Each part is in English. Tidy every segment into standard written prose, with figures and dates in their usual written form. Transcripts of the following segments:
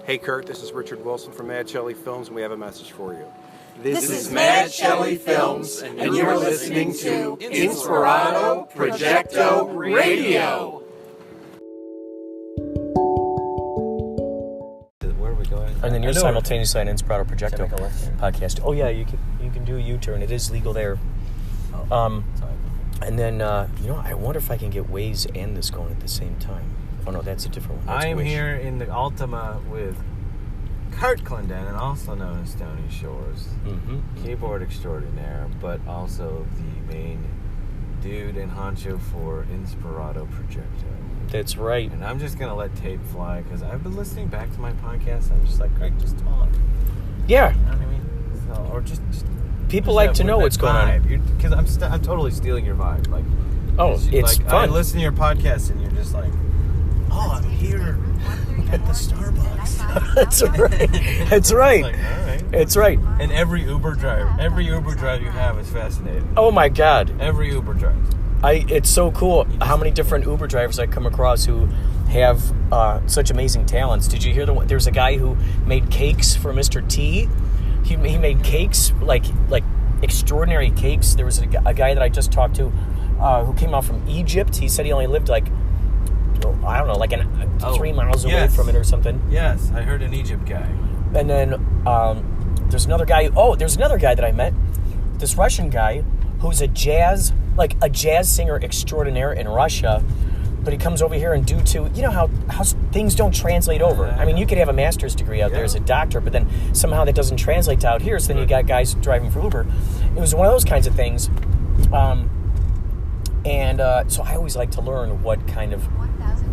Hey Kurt, this is Richard Wilson from Mad Shelley Films, and we have a message for you. This is Mad Shelley Films, and you're listening to Inspirado Projecto Radio. Where are we going? And then you're simultaneously on Inspirado Projecto podcast. Oh yeah, you can do a U-turn. It is legal there. And then I wonder if I can get Waze and this going at the same time. Oh no, that's a different one. I am here in the Altima with Kurt Clendenin, also known as Stony Shores, keyboard extraordinaire, but also the main dude and honcho for Inspirado Projecto. That's right. And I'm just going to let tape fly, because I've been listening back to my podcast, and I'm just like, Craig, just talk. Yeah. You know what I mean? So, or just people like to know what's going on. Because I'm totally stealing your vibe. Like, it's fun. I listen to your podcast, and you're just like, oh, I'm here at the Starbucks. That's right. That's right. Like, all right. It's right. And every Uber driver you have is fascinating. Oh my God. Every Uber driver. It's so cool how many different Uber drivers I come across who have such amazing talents. Did you hear there's a guy who made cakes for Mr. T? He made cakes, like extraordinary cakes. There was a guy that I just talked to who came out from Egypt. He said he only lived I don't know, 3 miles away from it or something. Yes, I heard an Egypt guy. And then there's another guy that I met, this Russian guy who's a jazz singer extraordinaire in Russia, but he comes over here and due to, how things don't translate over. I mean, you could have a master's degree out there as a doctor, but then somehow that doesn't translate to out here, so then you got guys driving for Uber. It was one of those kinds of things. So I always like to learn what kind of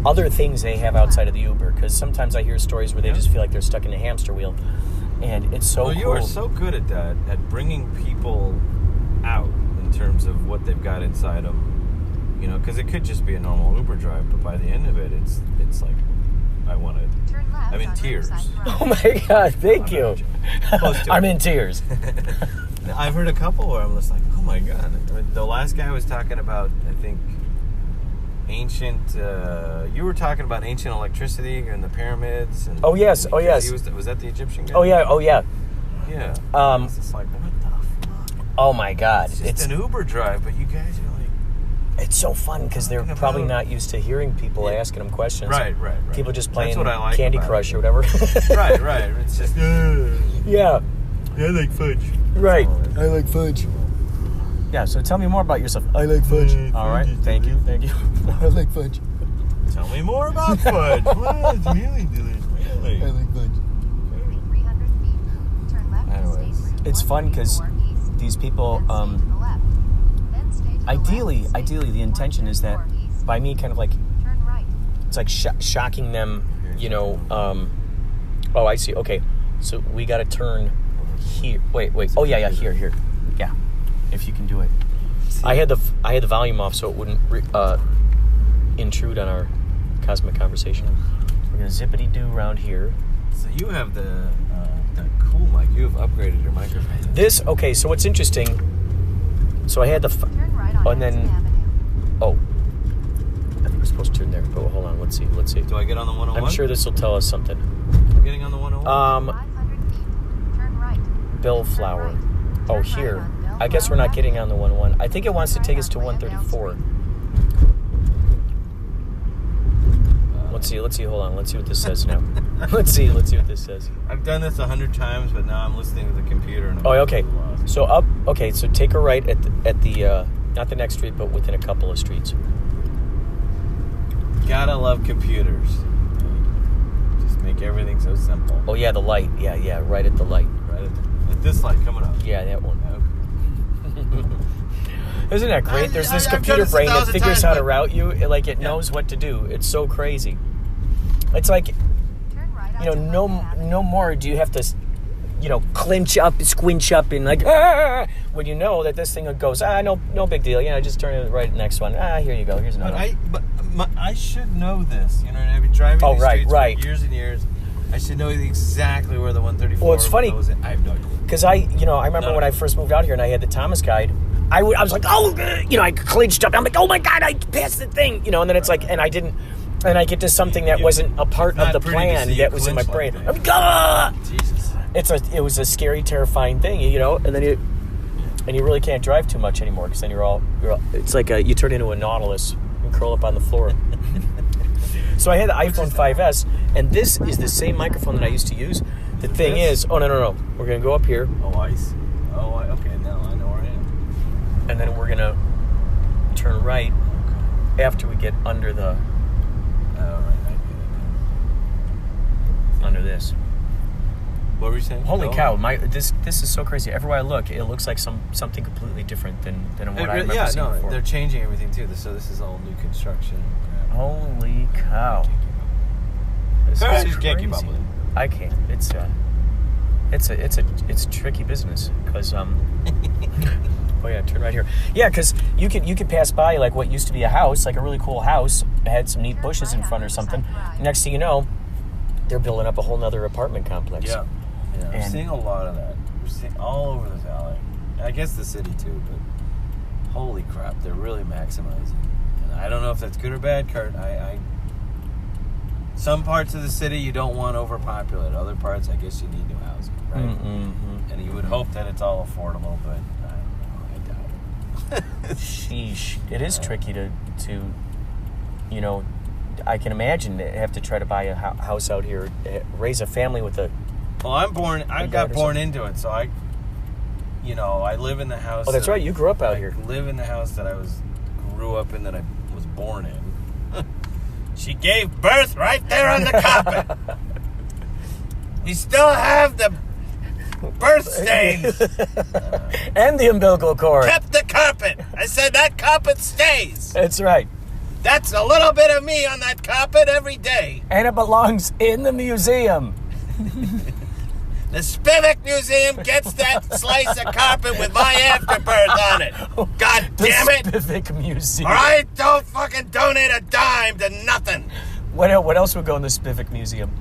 other things they have outside of the Uber, because sometimes I hear stories where they just feel like they're stuck in a hamster wheel, and it's so cool. You are so good at that, at bringing people out in terms of what they've got inside them, because it could just be a normal Uber drive, but by the end of it, it's like, I'm in tears. Oh my God, thank you. I'm in tears. I've heard a couple where I'm just like, oh my God. I mean, the last guy was talking about, I think, ancient, you were talking about ancient electricity and the pyramids. And, oh yes. Was that the Egyptian guy? Oh yeah. Yeah. It's just like, what the fuck? Oh my God. It's an Uber drive, but you guys are like... It's so fun because they're probably not used to hearing people asking them questions. Right. People just playing That's what I like Candy Crush or whatever. Right. It's just... Yeah. I like fudge. Right. I like fudge. Yeah, so tell me more about yourself. I like fudge. All right. Thank you. I like fudge. Tell me more about fudge. Well, it's really delicious. Really. I like fudge. 300 feet. Turn left. Anyways. It's fun because these people, ideally, the intention is that by me kind of like, it's like shocking them, oh, I see. Okay. So we got to turn here. Wait. Oh, yeah, here. Yeah. If you can do it. I had the volume off so it wouldn't intrude on our cosmic conversation. We're going to zippity-doo around here. So you have the cool mic. You have upgraded your microphone. Okay, so what's interesting, so I had and then, I think we're supposed to turn there, but hold on, let's see. Do I get on the 101? I'm sure this will tell us something. I'm getting on the 101? 500 feet. Turn right. Bellflower. Oh, here. I guess we're not getting on the 101. I think it wants to take us to 134. Let's see. Hold on. Let's see what this says now. Let's see what this says. I've done this 100 times, but now I'm listening to the computer. And okay. So up. Okay, so take a right at the not the next street, but within a couple of streets. Gotta love computers. Just make everything so simple. Oh yeah, the light. Yeah. Right at the light. Right at this light coming up. Yeah, that one. Okay. Isn't that great? There's this computer brain that figures how to route you. It knows what to do. It's so crazy. It's like, no more do you have to, clinch up, squinch up, and like, when you know that this thing goes, no big deal. Just turn it right next one. Here you go. Here's another one. I should know this. I've been driving these streets for years and years. I should know exactly where the 134 Well, it's funny. I have no idea. Because I remember when I first moved out here and I had the Thomas guide, I was like, I clinched up. I'm like, oh my God, I passed the thing, and then it's like, and I didn't, and I get to something that wasn't a part of the plan that was in my brain. Like Jesus. It was a scary, terrifying thing, and then you really can't drive too much anymore because then you're all it's like you turn into a Nautilus and curl up on the floor. So I had the iPhone 5S, and this is the same microphone that I used to use. The thing is, no. We're going to go up here. Oh, I see. Okay, now I know where I am. And then we're going to turn right after we get under the... under this. What were you saying? Holy cow! This is so crazy. Everywhere I look, it looks like something completely different than what I remember seeing before. They're changing everything too. So this is all new construction. Holy cow! This is crazy. I can't. It's a tricky business because oh yeah, turn right here. Yeah, because you could pass by like what used to be a house, like a really cool house, had some neat bushes in front or something. Next thing you know, they're building up a whole nother apartment complex. Yeah. We're seeing a lot of that. We're seeing all over the valley. I guess the city too, but holy crap, they're really maximizing. And I don't know if that's good or bad, Kurt. Some parts of the city you don't want overpopulated. Other parts, I guess you need new housing, right? Mm-hmm. And you would hope that it's all affordable, but I don't know. I doubt it. Sheesh. It is tricky to I can imagine they have to try to buy a house out here, raise a family with a... Well, I got born into it, so I live in the house... Oh, that's right, you grew up out here. I live in the house that I grew up in, that I was born in. She gave birth right there on the carpet. You still have the birth stains. And the umbilical cord. Kept the carpet. I said that carpet stays. That's right. That's a little bit of me on that carpet every day. And it belongs in the museum. The Spivek Museum gets that slice of carpet with my afterbirth on it. God damn it. The Spivek Museum. All right, don't fucking donate a dime to nothing. What else would go in the Spivek Museum?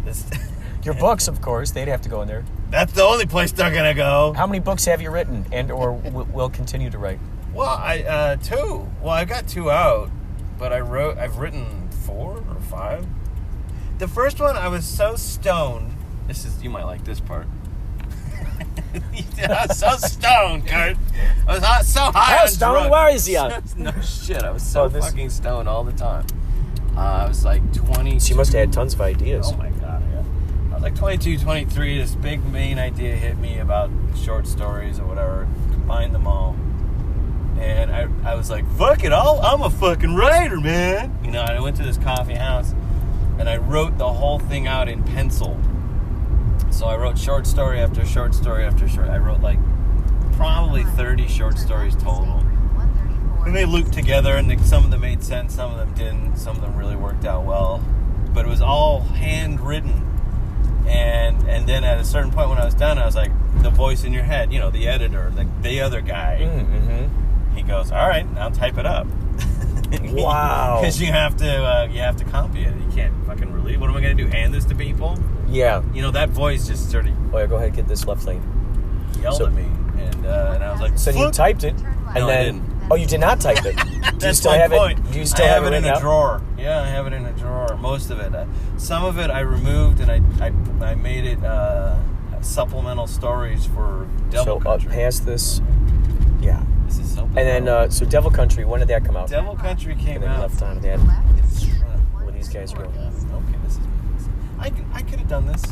Your books, of course. They'd have to go in there. That's the only place they're going to go. How many books have you written and or will continue to write? Well, 2. Well, I got 2 out. But I've written 4 or 5. The first one, I was so stoned. You might like this part. I was so stoned, Kurt. I was so high. How stoned were you? No shit, I was so fucking stoned all the time. I was like 20. So you must have had tons of ideas. Oh my god, yeah. I was like 22, 23. This big main idea hit me about short stories or whatever. Combined them all. And I was like, fuck it, I'm a fucking writer, man. I went to this coffee house, and I wrote the whole thing out in pencil. So I wrote short story after short story after short. I wrote like probably 30 short stories total. And they looped together, and some of them made sense, some of them didn't. Some of them really worked out well. But it was all handwritten. And then at a certain point when I was done, I was like, the voice in your head, the editor, the other guy. Mm-hmm. He goes, all right, now type it up. Wow. Because you have to copy it. You can't fucking release. What am I going to do? Hand this to people? Yeah. That voice just sort of... Oh, yeah, go ahead, get this left lane. Yelled at me. And I was like... So you typed it, and no, then... I didn't. Oh, you did not type it. That's my point. Do you still have it in a drawer? Yeah, I have it in a drawer. Most of it. Some of it I removed, and I made it supplemental stories for Devil Country. So past this... Yeah. This is so bad. And then, so Devil Country, when did that come out? Devil Country came out. Left on that. Where these guys are going. Okay, this is... I could have done this.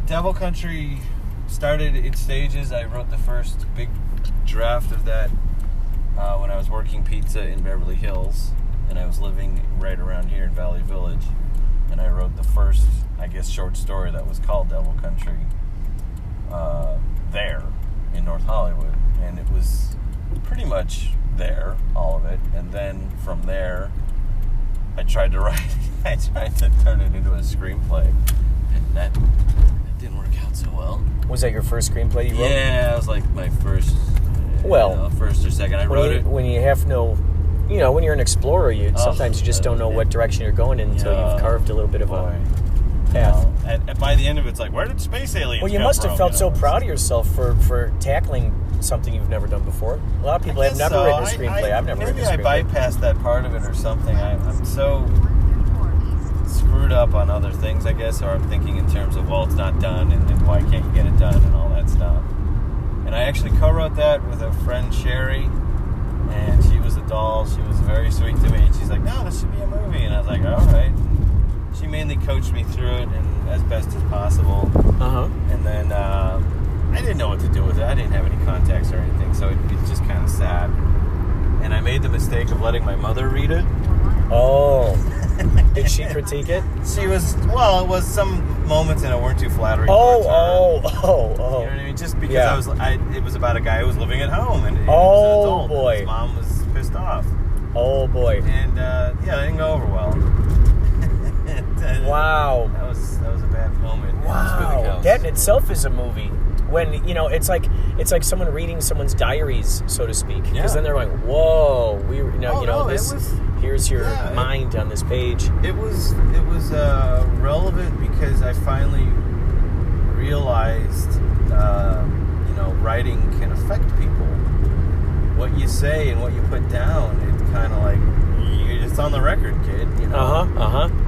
Devil Country started in stages. I wrote the first big draft of that when I was working pizza in Beverly Hills, and I was living right around here in Valley Village. And I wrote the first, short story that was called Devil Country there in North Hollywood. And it was pretty much there, all of it. And then from there, I tried to turn it into a screenplay. And that didn't work out so well. Was that your first screenplay you wrote? Yeah, it was like my first, first or second. I wrote it. When you have no, when you're an explorer, sometimes you just don't know what direction you're going in until you've carved a little bit of a path. And by the end of it, it's like, where did space aliens come from? Well, you must have felt so proud of yourself for tackling something you've never done before? A lot of people have never written a screenplay. I've never written a screenplay. Maybe I bypassed that part of it or something. I'm so screwed up on other things, I guess, or I'm thinking in terms of, well, it's not done, and why can't you get it done, and all that stuff. And I actually co-wrote that with a friend, Sherry, and she was a doll. She was very sweet to me, and she's like, no, this should be a movie. And I was like, all right. She mainly coached me through it and as best as possible. And then I didn't know what to do with it. I didn't have any contacts or anything, so it's just kind of sad. And I made the mistake of letting my mother read it. Oh. Did she critique it? She was, well, it was some moments in it weren't too flattering. Oh. You know what I mean? Just because it was about a guy who was living at home and he was an adult. Boy. And his mom was pissed off. Oh boy. And it didn't go over well. Wow. That was a bad moment. Wow. That in itself is a movie. When, it's like someone reading someone's diaries, so to speak. Because then they're like, whoa, here's your mind on this page. It was relevant because I finally realized, writing can affect people. What you say and what you put down, it's kind of like, it's on the record, kid.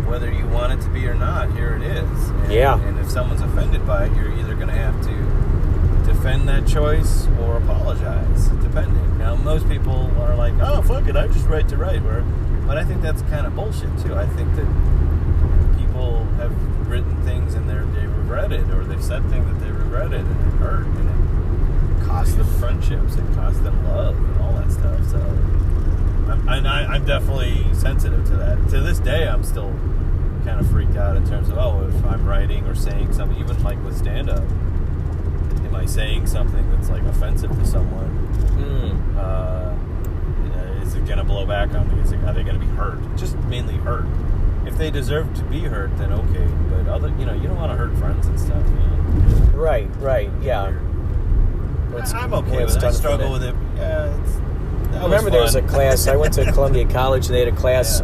Whether you want it to be or not, here it is. And if someone's offended by it, you're either going to have to defend that choice or apologize, depending. Now, most people are like, oh, fuck it, I just write to write. But I think that's kind of bullshit, too. I think that people have written things and they regret it, or they've said things that they regretted and it hurt, and it cost them friendships, it cost them love, and all that stuff. So I'm definitely sensitive to that. To this day, I'm still kind of freaked out in terms of, if I'm writing or saying something, even like with stand-up, am I saying something that's like offensive to someone? Is it going to blow back on me? Are they going to be hurt? Just mainly hurt. If they deserve to be hurt, then okay. But you don't want to hurt friends and stuff. Right, yeah. I'm okay with it. I struggle with it. I remember there was a class. I went to Columbia College. They had a class.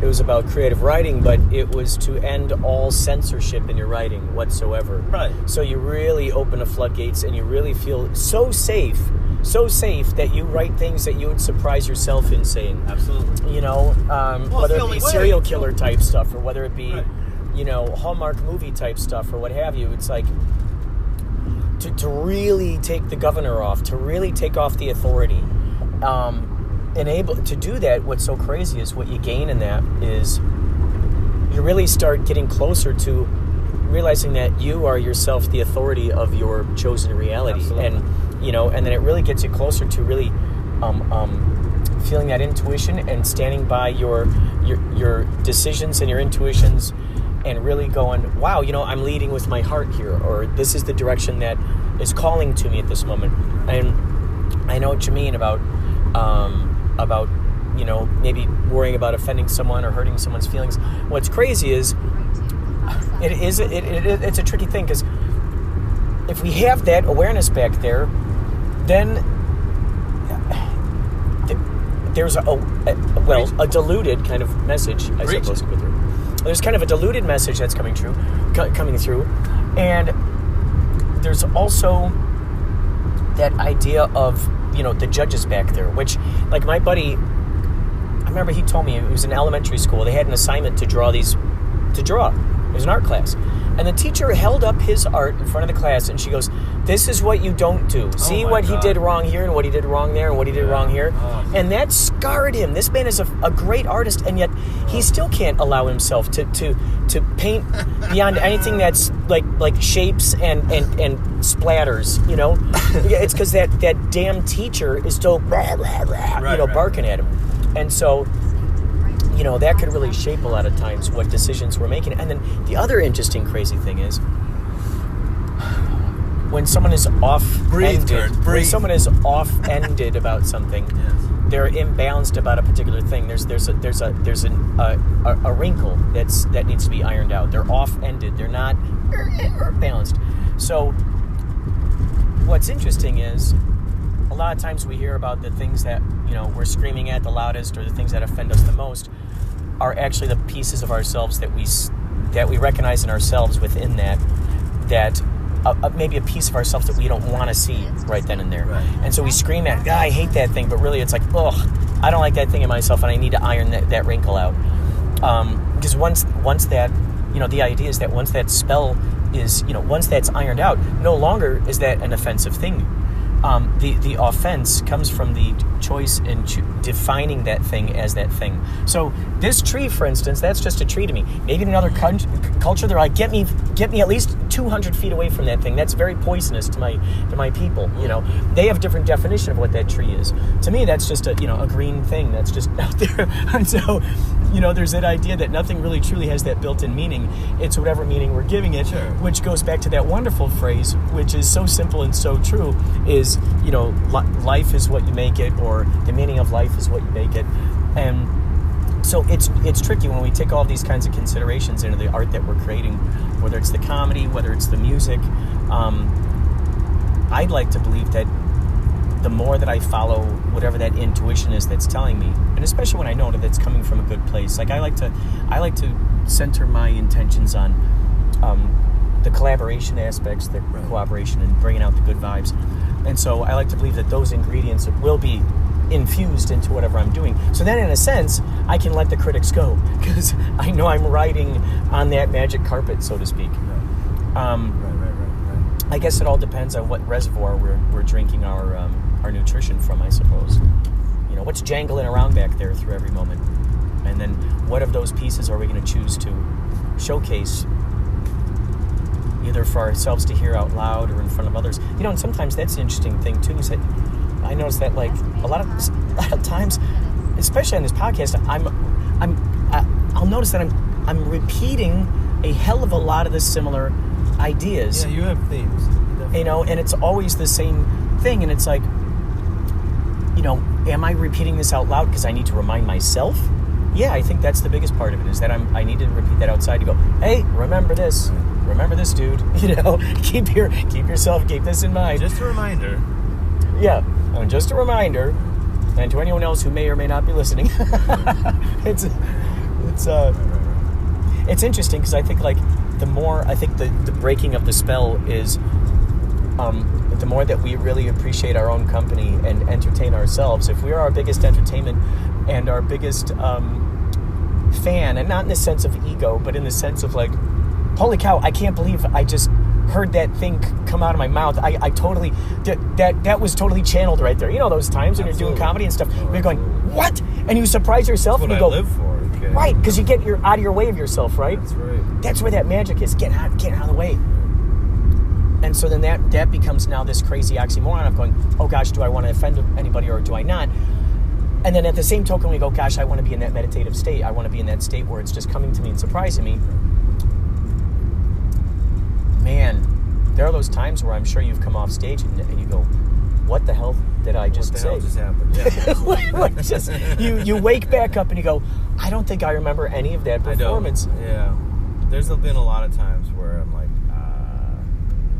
It was about creative writing, but it was to end all censorship in your writing whatsoever. Right. So you really open the floodgates, and you really feel so safe that you write things that you would surprise yourself in saying. Absolutely. Whether it be serial killer type stuff, or whether it be, Hallmark movie type stuff, or what have you. It's like to really take the governor off, to really take off the authority. And able to do that, what's so crazy is what you gain in that is you really start getting closer to realizing that you are yourself the authority of your chosen reality. Absolutely. And then it really gets you closer to really feeling that intuition and standing by your decisions and your intuitions, and really going, wow, I'm leading with my heart here, or this is the direction that is calling to me at this moment. And I know what you mean about maybe worrying about offending someone or hurting someone's feelings. What's crazy is it's a tricky thing, because if we have that awareness back there, then there's a diluted kind of message, I suppose. There's kind of a diluted message that's coming through, and there's also that idea of the judges back there, which, like, my buddy, I remember he told me it was in elementary school. They had an assignment to draw. It was an art class. And the teacher held up his art in front of the class, and she goes, this is what you don't do. See what he did wrong here, and what he did wrong there, and what he did wrong here. And that scarred him. This man is a great artist, and yet he still can't allow himself to paint beyond anything that's like shapes and splatters, It's because that damn teacher is still barking at him. And so that could really shape a lot of times what decisions we're making. And then the other interesting, crazy thing is when someone is off-ended about something, they're imbalanced about a particular thing. There's a wrinkle that needs to be ironed out. They're off-ended. They're not balanced. So what's interesting is a lot of times we hear about the things that we're screaming at the loudest, or the things that offend us the most, are actually the pieces of ourselves that we recognize in ourselves within that maybe a piece of ourselves that we don't want to see right then and there. Right. And so we scream at, I hate that thing, but really it's like, ugh, I don't like that thing in myself, and I need to iron that wrinkle out. Because once that, the idea is that once that spell is, once that's ironed out, no longer is that an offensive thing. The offense comes from the choice in defining that thing as that thing. So this tree, for instance, that's just a tree to me. Maybe in another culture, they're like, get me at least 200 feet away from that thing. That's very poisonous to my people. They have a different definition of what that tree is. To me, that's just a green thing that's just out there. And so, there's that idea that nothing really truly has that built-in meaning. It's whatever meaning we're giving it, sure. Which goes back to that wonderful phrase, which is so simple and so true, is, life is what you make it, or the meaning of life is what you make it. And so it's tricky when we take all these kinds of considerations into the art that we're creating, whether it's the comedy, whether it's the music. I'd like to believe that the more that I follow whatever that intuition is that's telling me, and especially when I know that it's coming from a good place, like I like to center my intentions on the collaboration aspects, the cooperation, and bringing out the good vibes. And so I like to believe that those ingredients will be infused into whatever I'm doing. So then, in a sense, I can let the critics go, because I know I'm riding on that magic carpet, so to speak. Right. I guess it all depends on what reservoir we're drinking our nutrition from, I suppose. What's jangling around back there through every moment, and then what of those pieces are we going to choose to showcase, either for ourselves to hear out loud or in front of others. And sometimes that's the interesting thing too, is that I notice that like a lot of times, especially on this podcast, I'll notice that I'm repeating a hell of a lot of the similar ideas. Yeah, you have themes. And it's always the same thing, and it's like, am I repeating this out loud because I need to remind myself? Yeah, I think that's the biggest part of it, is that I need to repeat that outside to go, hey, remember this. Remember this, dude. Keep this in mind. Just a reminder. Yeah, just a reminder, and to anyone else who may or may not be listening, it's interesting, because I think like the more the breaking of the spell is, the more that we really appreciate our own company and entertain ourselves. If we are our biggest entertainment and our biggest fan, and not in the sense of ego, but in the sense of like, holy cow, I can't believe I just heard that thing come out of my mouth. I totally, that was totally channeled right there. Those times when you're doing comedy and stuff, you're going, what? And you surprise yourself, That's and what you go, I live for. Okay. Right, because you get out of your way of yourself, right? That's right. That's where that magic is. Get out of the way. And so then that becomes now this crazy oxymoron of going, oh gosh, do I want to offend anybody or do I not? And then at the same token, we go, gosh, I want to be in that meditative state. I want to be in that state where it's just coming to me and surprising me. Man, there are those times where I'm sure you've come off stage and you go, what the hell did I just say? What the hell just happened? Yeah. You wake back up and you go, I don't think I remember any of that performance. Yeah. There's been a lot of times where I'm like,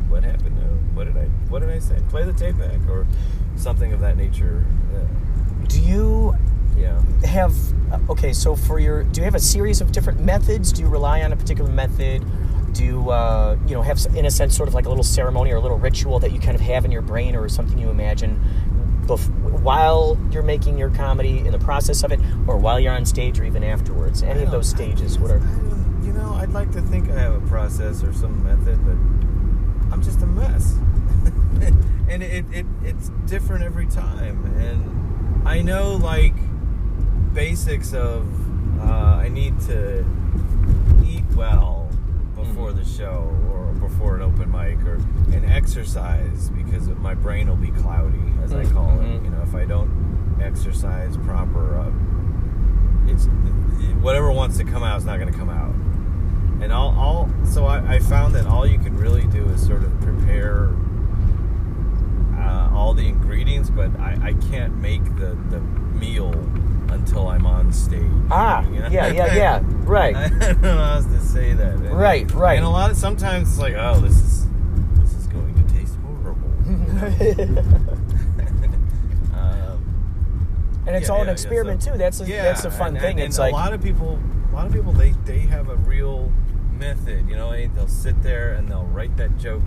what happened? What did I say? Play the tape back, or something of that nature. Do you have, so do you have a series of different methods? Do you rely on a particular method? Do you, have, in a sense, sort of like a little ceremony or a little ritual that you kind of have in your brain, or something you imagine while you're making your comedy, in the process of it, or while you're on stage, or even afterwards? Any of those stages? I'd like to think I have a process or some method, but I'm just a mess. And it's different every time. And I know, like, basics of I need to eat well before the show, or before an open mic, and exercise, because my brain will be cloudy, as I call it. If I don't exercise proper, it's whatever wants to come out is not going to come out. And so I found that all you can really do is sort of prepare all the ingredients, but I can't make the meal until I'm on stage. Yeah, right. I don't know how else to say that. Right. And sometimes it's like, oh, this is going to taste horrible. And it's all an experiment too. That's a fun thing. And it's a lot of people they have a real method. They'll sit there and they'll write that joke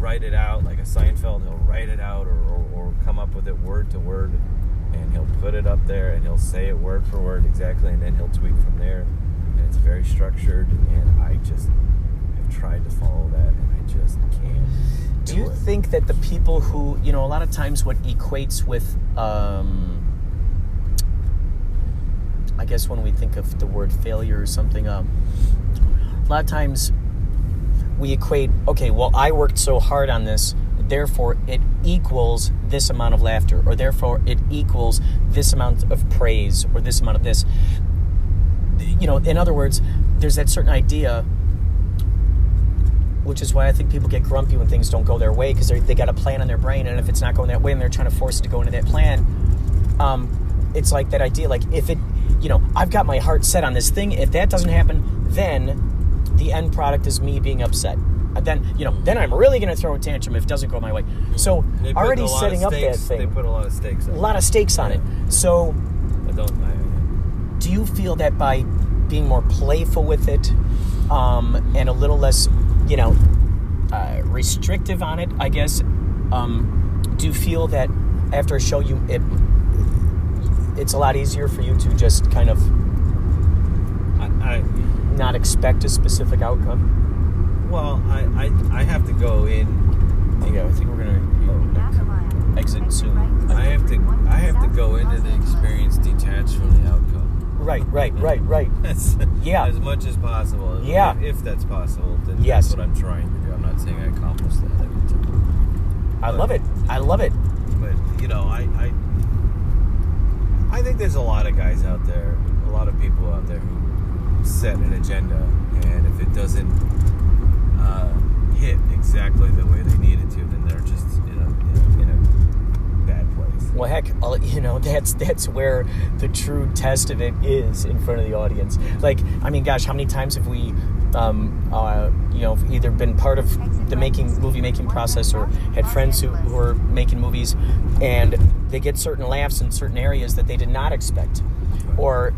write it out like a Seinfeld. He'll write it out or come up with it word to word, and he'll put it up there and he'll say it word for word exactly, and then he'll tweak from there. And it's very structured, and I just have tried to follow that, and I just can't. Do you think that the people who, a lot of times what equates with, I guess when we think of the word failure or something, a lot of times we equate, okay, well, I worked so hard on this, therefore it equals this amount of laughter, or therefore it equals this amount of praise, or this amount of this. In other words, there's that certain idea, which is why I think people get grumpy when things don't go their way, because they got a plan in their brain, and if it's not going that way and they're trying to force it to go into that plan, it's like that idea, like if it, I've got my heart set on this thing, if that doesn't happen, then the end product is me being upset. Then I'm really going to throw a tantrum if it doesn't go my way. So already setting up that thing. They put a lot of stakes on it. A lot of stakes on it. So do you feel that by being more playful with it, and a little less, restrictive on it, I guess, do you feel that after a show it's a lot easier for you to just kind of not expect a specific outcome? Well, I have to go in. Yeah, I think we're gonna exit soon. I have to go into the experience detached from the outcome. Right. Yeah. As much as possible. Yeah. If that's possible, then yes. That's what I'm trying to do. I'm not saying I accomplished that every time. I love it. But I think there's a lot of guys out there, a lot of people out there who set an agenda, and if it doesn't hit exactly the way they need it to, then they're just in a bad place. Well, heck, that's where the true test of it is in front of the audience. Like, I mean, gosh, how many times have we, either been part of the movie making process, or had friends who are making movies, and they get certain laughs in certain areas that they did not expect, or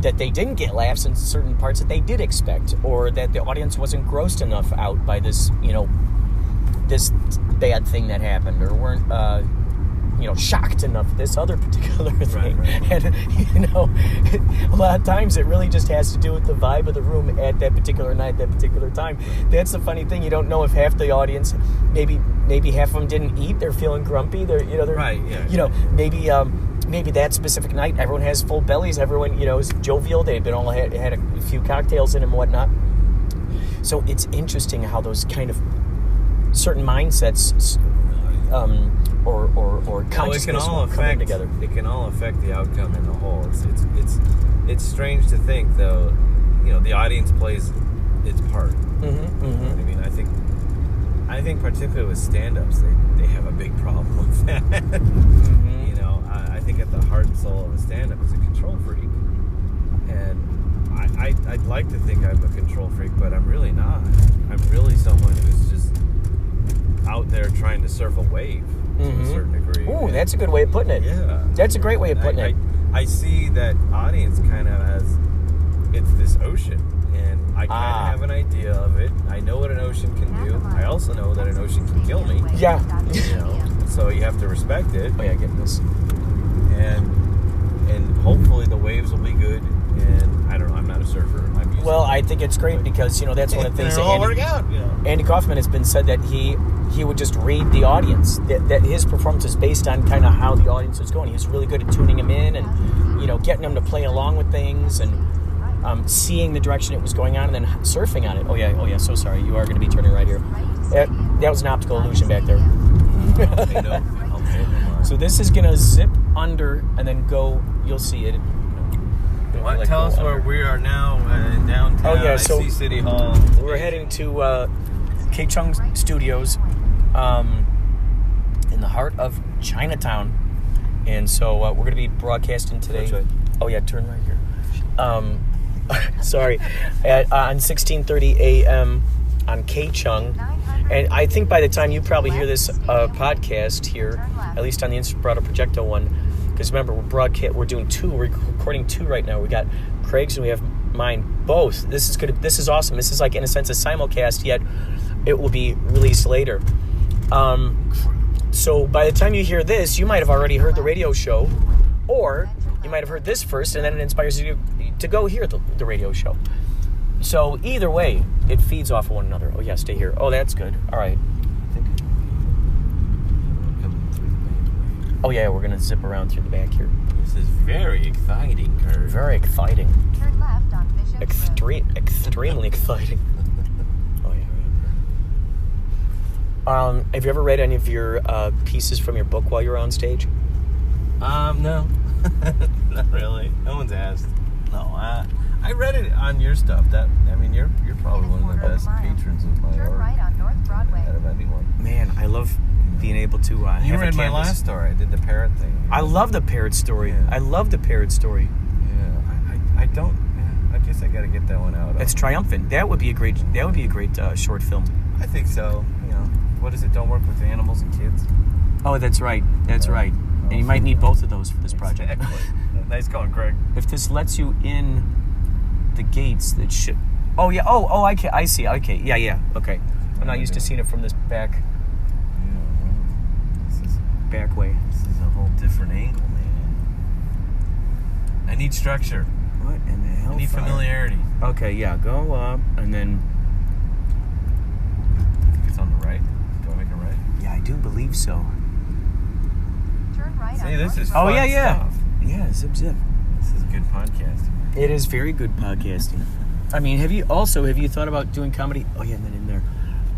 that they didn't get laughs in certain parts that they did expect, or that the audience wasn't grossed enough out by this, this bad thing that happened, or weren't, shocked enough at this other particular thing. Right. And, a lot of times it really just has to do with the vibe of the room at that particular night, that particular time. That's the funny thing. You don't know if half the audience, maybe half of them didn't eat, they're feeling grumpy, they're right, yeah. Maybe that specific night, everyone has full bellies. Everyone, is jovial. They've been all had a few cocktails in them and whatnot. So it's interesting how those kind of certain mindsets, or consciousness come together. It can all affect the outcome in the whole. It's strange to think, though. The audience plays its part. Mm-hmm. I mean, I think particularly with stand-ups, they have a big problem with that. Mm-hmm. I think at the heart and soul of a stand-up is a control freak. And I'd like to think I'm a control freak, but I'm really not. I'm really someone who's just out there trying to surf a wave to a certain degree. Ooh, that's a good way of putting it. Yeah. That's a great way of putting it. I see that audience kind of as it's this ocean, and I kind of have an idea of it. I know what an ocean can do. I also know that an ocean can kill me. Yeah. So you have to respect it. Oh yeah, get this. And hopefully the waves will be good. And I don't know. I'm not a surfer. Well, I think it's great because that's one of the things that all work out. Andy Kaufman has been said that he would just read the audience. That his performance is based on kind of how the audience is going. He's really good at tuning them in and getting them to play along with things and seeing the direction it was going on and then surfing on it. Oh yeah. So sorry, you are going to be turning right here. That was an optical illusion back there. So this is going to zip under and then go. You'll see it. Tell us where we are now in downtown. Oh yeah, so I see City Hall. We're heading to KCHUNG Studios in the heart of Chinatown, and so we're going to be broadcasting today. Right. Oh yeah, turn right here. Sorry, on 16:30 a.m. on KCHUNG, and I think by the time you probably hear this podcast here, at least on the Inspirado Projecto one. Because remember, we're doing two. We're recording two right now. We got Craig's and we have mine. Both. This is good. This is awesome. This is like in a sense a simulcast. Yet it will be released later. So by the time you hear this, you might have already heard the radio show, or you might have heard this first, and then it inspires you to go hear the radio show. So either way, it feeds off of one another. Oh yeah, stay here. Oh, that's good. All right. Oh yeah, we're gonna zip around through the back here. This is very exciting, Kurt. Very exciting. Turn left on Bishop Road. Extremely exciting. Oh yeah. Have you ever read any of your pieces from your book while you were on stage? No. Not really. No one's asked. No, I read it on your stuff. You're probably one of the best patrons of my Turn art right on North Broadway. out of anyone. Man, I love being able to You have read a my canvas. last story. I did the parrot thing. I love the parrot story. Yeah. I love the parrot story. Yeah, I don't. I guess I got to get that one out. It's triumphant. That would be a great short film. I think so. What is it? Don't work with animals and kids. Oh, that's right. That's right. And you might need both of those for this project. Exactly. Nice going, Craig. If this lets you in the gates, that should. Oh yeah. Oh, I see. Okay. Yeah. Okay. I'm not used to seeing it from this back way. This is a whole different angle, man. I need structure. What in the hell? I need familiarity. Okay. Yeah. Go up and then. It's on the right. Do I make it right? Yeah, I do believe so. Turn right See, on this North is Broadway. fun stuff. Yeah. Zip. This is good podcasting. It is very good podcasting. I mean, have you thought about doing comedy? Oh yeah, and then in there,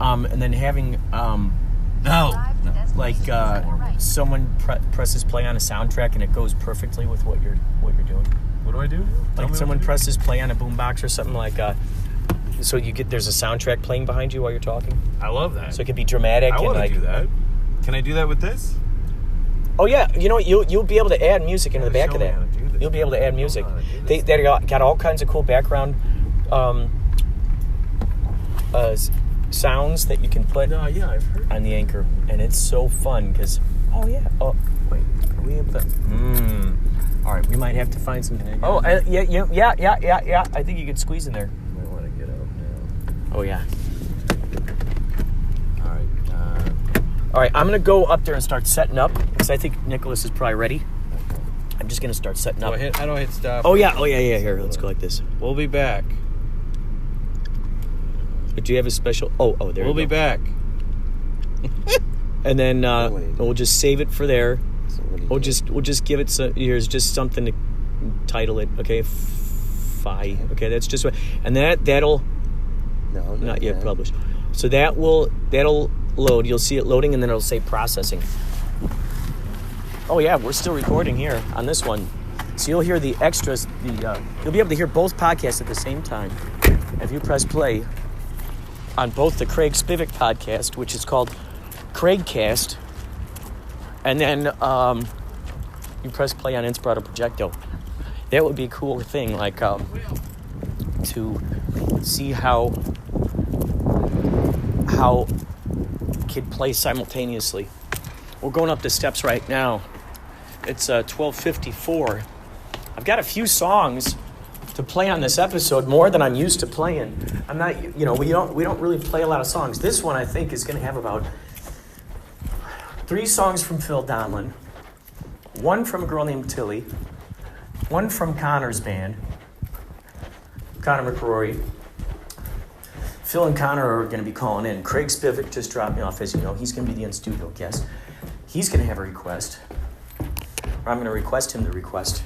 and then having No. like someone presses play on a soundtrack and it goes perfectly with what you're doing. What do I do? Tell me Like what someone to do. presses play on a boombox or something like. So there's a soundtrack playing behind you while you're talking. I love that. So it could be dramatic I and want to like. do that. Can I do that with this? Oh yeah, you know what? You'll be able to add music into the back Show of me that. how to do this. You'll be able to add music. How to do They this. got all kinds of cool background sounds that you can put No, yeah, I've heard. on the anchor, and it's so fun because. Oh yeah. Oh wait, are we able to? All right, we might have to find some. Oh yeah. I think you could squeeze in there. I want to get out now. Oh yeah. All right. All right, I'm gonna go up there and start setting up because I think Nicholas is probably ready. I'm just gonna start setting up. I don't hit stop. Oh yeah. Here, let's go like this. We'll be back. Do you have a special? Oh, there. We'll be back. And then we'll just save it for there. We'll just give it. Here's just something to title it. Okay, Fi. Okay, that's just what. And that'll not yet published. So that'll load. You'll see it loading, and then it'll say processing. Oh yeah, we're still recording here on this one. So you'll hear the extras. You'll be able to hear both podcasts at the same time if you press play on both the Craig Spivek podcast, which is called CraigCast, and then you press play on Inspirado Projecto. That would be a cool thing, like to see how kid plays simultaneously. We're going up the steps right now. It's 12:54. I've got a few songs to play on this episode, more than I'm used to playing. I'm not, we don't really play a lot of songs. This one I think is going to have about 3 songs from Phil Donlin, 1 from a girl named Tilli, 1 from Connor's band, Connor McCrory. Phil and Connor are going to be calling in. Craig Spivek just dropped me off, as you know. He's going to be the in-studio guest. He's going to have a request. Or I'm going to request him the request.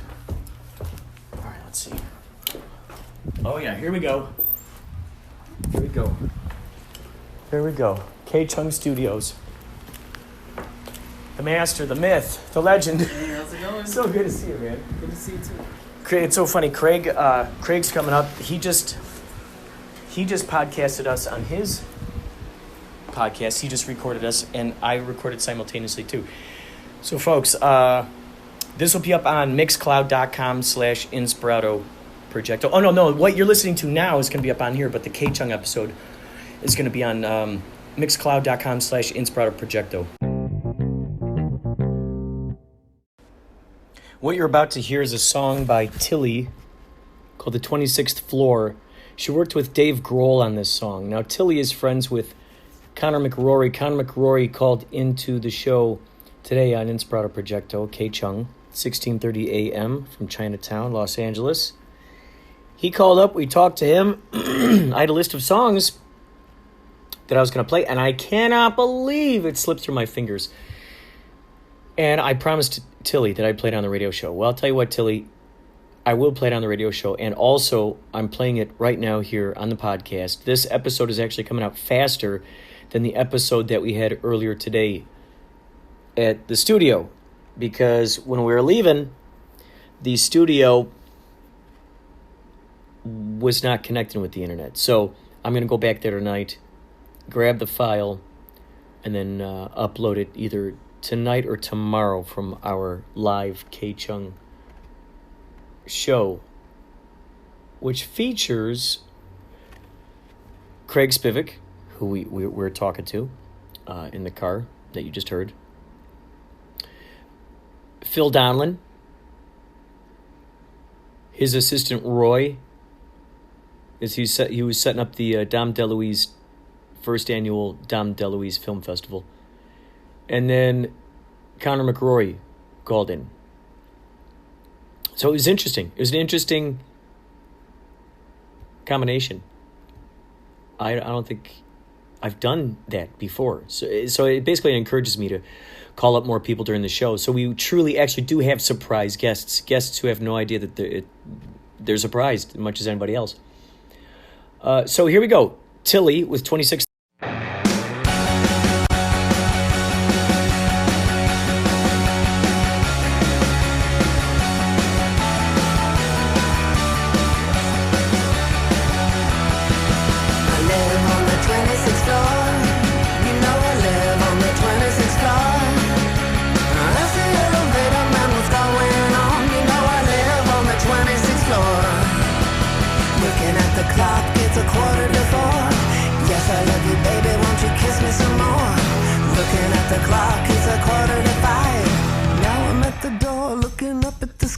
All right, let's see. Oh, yeah, here we go. KCHUNG Studios. The master, the myth, the legend. Hey, how's it going? So good to see you, man. Good to see you too. It's so funny. Craig's coming up. He just podcasted us on his podcast. He just recorded us, and I recorded simultaneously too. So, folks, this will be up on mixcloud.com/Inspirado Projecto. Oh, no. What you're listening to now is going to be up on here, but the KCHUNG episode is going to be on mixcloud.com/Inspirado Projecto. What you're about to hear is a song by Tilli called The 26th Floor. She worked with Dave Grohl on this song. Now, Tilli is friends with Connor McRory. Connor McRory called into the show today on Inspirado Projecto, KCHUNG, 16:30 a.m. from Chinatown, Los Angeles. He called up. We talked to him. I had a list of songs that I was going to play, and I cannot believe it slipped through my fingers. And I promised Tilli that I'd play it on the radio show. Well, I'll tell you what, Tilli, I will play it on the radio show, and also I'm playing it right now here on the podcast. This episode is actually coming out faster than the episode that we had earlier today at the studio, because when we were leaving, the studio was not connecting with the internet. So I'm going to go back there tonight, grab the file, and then upload it either tonight or tomorrow from our live KCHUNG show, which features Craig Spivek, who we're talking to in the car that you just heard, Phil Donlin, his assistant Roy, as he was setting up the Dom DeLuise first annual Dom DeLuise Film Festival, and then Connor McRory called in. So it was interesting. It was an interesting combination. I don't think I've done that before. So it basically encourages me to call up more people during the show. So we truly actually do have surprise guests who have no idea that they're surprised as much as anybody else. So here we go. Tilli with 26.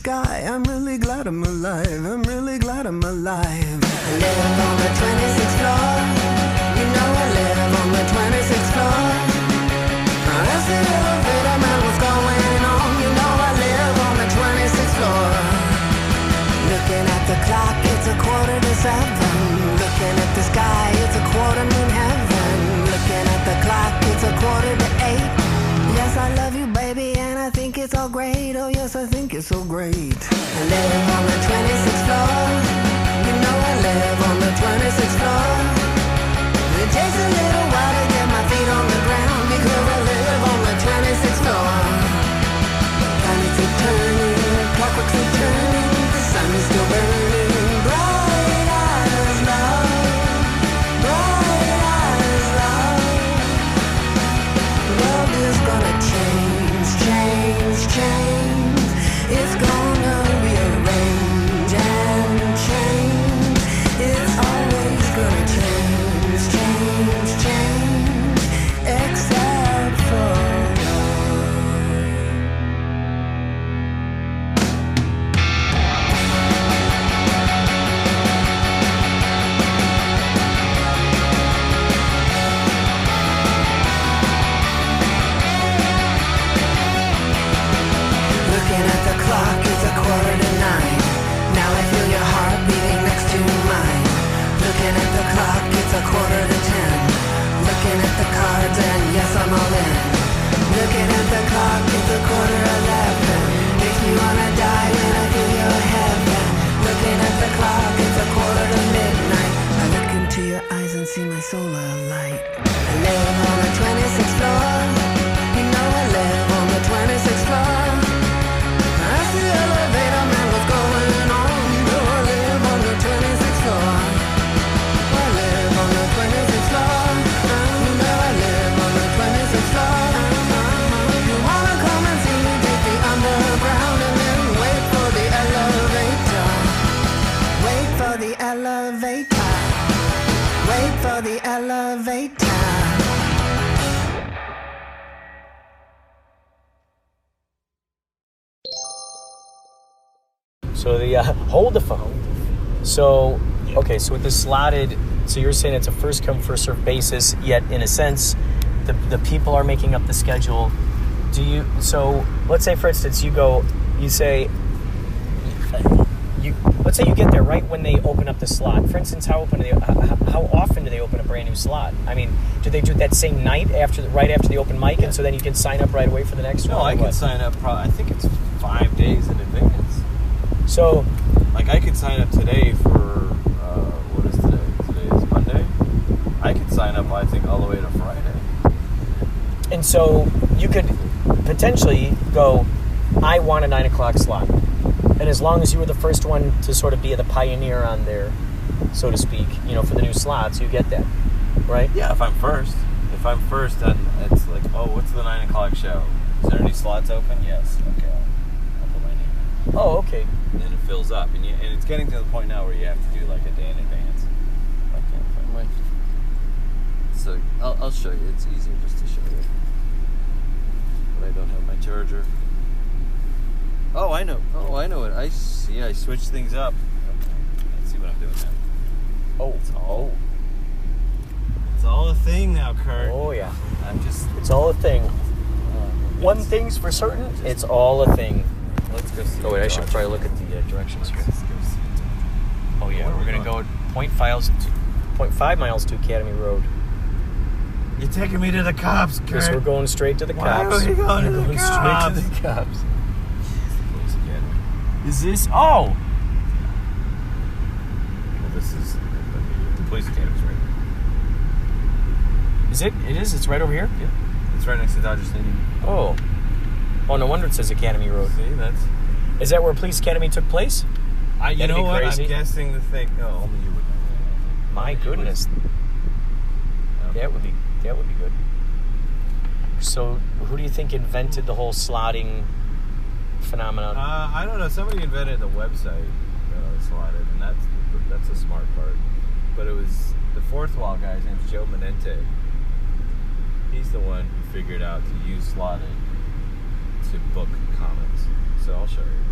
I'm really glad I'm alive. I'm really glad I'm alive. I live on the 26th floor. You know I live on the 26th floor. As the elevator man was going on, you know I live on the 26th floor. Looking at the clock, it's 6:45. Looking at the sky, it's 7:15. Looking at the clock, it's 7:45. Yes, I love you, baby, and I think it's all great. Oh, yes, I think it's so great. I live on the 26th floor. You know I live on the 26th floor. It takes a little while to get my feet on the ground because I live on the 26th floor. Planets are turning, clockworks are turning, the sun is still burning. Bright as love, bright as love. The world is gonna change, change, change. It's gonna rearrange and change. It's always gonna change, change, change. Except for looking at the clock, it's 8:45. Now I feel your heart beating next to mine. Looking at the clock, it's 9:45. Looking at the cards, and yes, I'm all in. Looking at the clock, it's 11:15. If you wanna die, then I feel your heaven. Looking at the clock, it's 1:45. I look into your eyes and see my solar light. I live on the 26th floor. You know I live on the 26th floor. As the elevator man was going on, you know I live on the 26th floor. I live on the 26th floor. You know I live on the 26th floor. You wanna come and see me take the underground and then wait for the elevator. Wait for the elevator. Wait for the elevator. So the hold the phone. So okay, so with the slotted So you're saying it's a first come, first served basis, yet in a sense, the people are making up the schedule. So let's say, for instance, let's say you get there right when they open up the slot. For instance, how often do they open a brand new slot? I mean, do they do it that same night right after the open mic, and so then you can sign up right away for the next one? No, I can sign up. I think it's 5 days in advance. So, like, I could sign up today for what is today? Today is Monday. I could sign up, I think, all the way to Friday. And so you could potentially go, I want a 9 o'clock slot. And as long as you were the first one to sort of be the pioneer on there, so to speak, for the new slots, you get that, right? Yeah, if I'm first. If I'm first, then it's like, oh, what's the 9 o'clock show? Is there any slots open? Yes. Okay, I'll put my name in. Oh, okay. And then it fills up. And it's getting to the point now where you have to do like a day in advance. I can't find my... So, I'll show you. It's easier just to show you. But I don't have my charger. Oh, I know it. I see. I switched things up. Okay. Let's see what I'm doing now. It's all a thing now, Kurt. Oh, yeah. It's all a thing. One thing's for certain, it's all a thing. Let's go see. Oh, wait, I should probably look at the directions here. Oh, yeah, we're going to go 0.5 miles to Academy Road. You're taking me to the cops, Kurt. Because we're going straight to the cops. Why are we going to the cops? Straight to the cops. Is this? Oh! Well, this is the police academy's right here. Is it? It is? It's right over here? Yeah. It's right next to Dodger Stadium. Oh. Oh, no wonder it says Academy Road. See, Is that where Police Academy took place? You know what? Crazy. I'm guessing the thing. Oh, only you would know. My goodness. That would be good. So, who do you think invented the whole slotting phenomenon? I don't know. Somebody invented the website slotted, and that's a smart part. But it was the fourth wall guy. His name's Joe Menente. He's the one who figured out to use slotted to book comics. So I'll show you.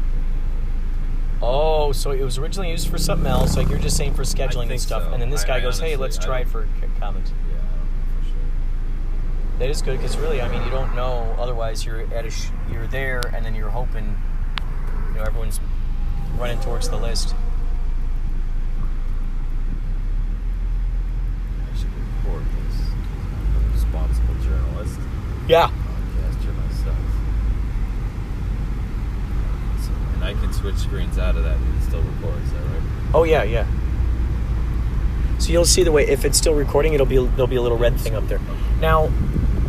Oh, so it was originally used for something else, like you're just saying for scheduling and stuff, so. and then this guy goes, "Hey, let's try it for comics." Yeah, I don't know for sure. That is good because really, I mean, you don't know. Otherwise, you're you're there, and then you're hoping, everyone's running towards the list. I should record this. I'm a responsible journalist. Yeah. Podcaster myself. And I can switch screens out of that and it still records. Is that right? Oh yeah. So you'll see the way if it's still recording, there'll be a little red thing up there. Now,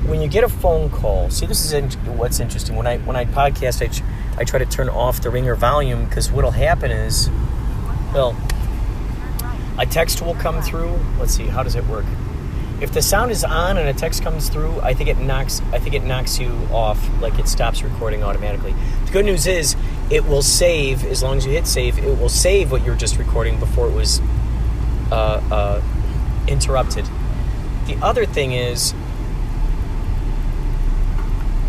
when you get a phone call, see, this is what's interesting. When I podcast, I try to turn off the ringer volume because what'll happen is, well, a text will come through. Let's see, how does it work? If the sound is on and a text comes through, I think it knocks you off, like it stops recording automatically. The good news is it will save as long as you hit save. It will save what you're just recording before it was interrupted. The other thing is,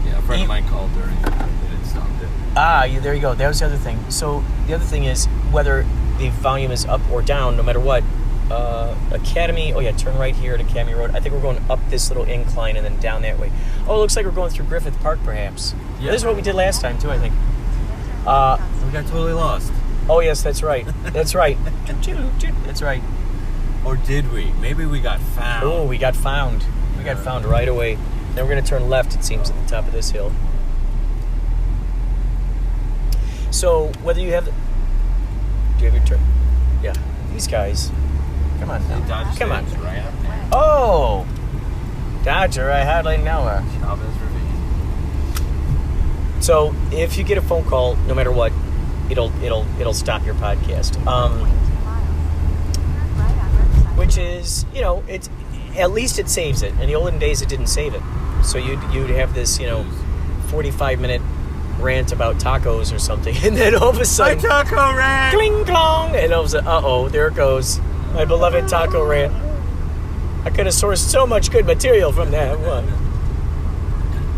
yeah, a friend of mine called during it and it stopped it. There you go. That was the other thing. So the other thing is whether the volume is up or down, no matter what. Academy. Oh yeah, turn right here at Academy Road. I think we're going up this little incline and then down that way. Oh, it looks like we're going through Griffith Park, perhaps. Yeah. This is what we did last time too, I think. We got totally lost. Oh yes, that's right. That's right. That's right. Or did we? Maybe we got found. Oh, we got found. We got found right away. Then we're going to turn left, it seems, at the top of this hill. So whether you have, do you have your turn? Yeah. These guys. Come on now. Come on. Right up there. Oh! Dodger, I hardly know her. Chavez Ravine. So, if you get a phone call, no matter what, it'll stop your podcast. Which is, it's at least it saves it. In the olden days, it didn't save it. So you'd have this, 45-minute rant about tacos or something, and then all of a sudden, my taco rant, cling clong, and all of a sudden, there it goes. My beloved taco rant. I could have sourced so much good material from that one.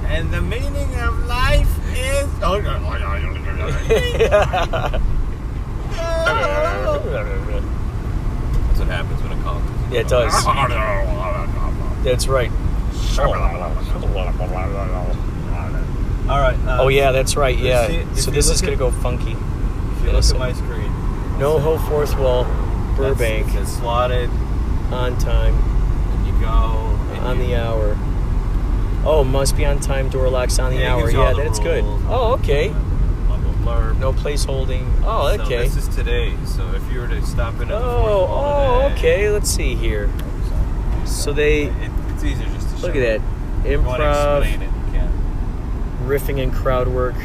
And the meaning of life is... That's what happens when a call comes Yeah, it does. That's right. All right. Oh yeah, that's right. Yeah. if So you this look is gonna at- go funky. If you look at my screen, No Ho Fourth Wall, Burbank, it says slotted, on time, and you go and on you, the hour. Oh, must be on time. Door locks on the Yeah, it hour. gives you all Yeah, the that's good. rules. Oh, okay. Blah, blah, blah. No place holding. Oh, So okay. this is today. So if you were to stop in at the fourth Oh, wall today, okay. Let's see here. So they It's easier just to show look at that If you want to improv, explain it, you can. riffing, and crowd work.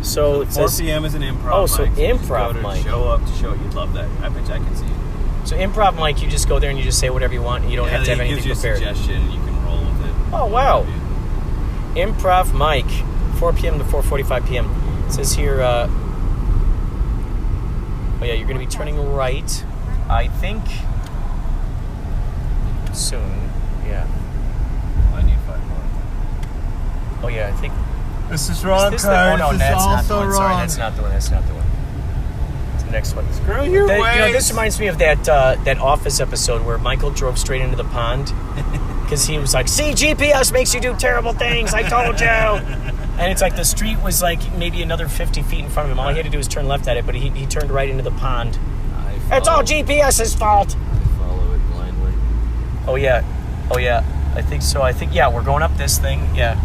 So it 4 says p.m. is an improv Oh, so mic. You just improv go to mic. Show up to show. You'd love that. I bet you I can see it. so improv mic. You just go there and you just say whatever you want. And you don't have to have it anything gives you prepared. a suggestion and you can roll with it. Oh wow. Improv mic, 4 p.m. to 4:45 p.m. It says here. Oh yeah, you're going to be turning right. I think soon. Yeah. I need 5 more. Oh yeah, I think. This is Is this the, oh no, that's not the one. wrong. Sorry, that's not the one. That's not the one. It's the next one. Screw your You know, ways. this reminds me of that Office episode where Michael drove straight into the pond because he was like, "See, GPS makes you do terrible things. I told you." And it's like the street was like maybe another 50 feet in front of him. All he had to do was turn left at it, but he turned right into the pond. It's all GPS's fault. I follow it blindly. Oh yeah. I think so. I think we're going up this thing. Yeah.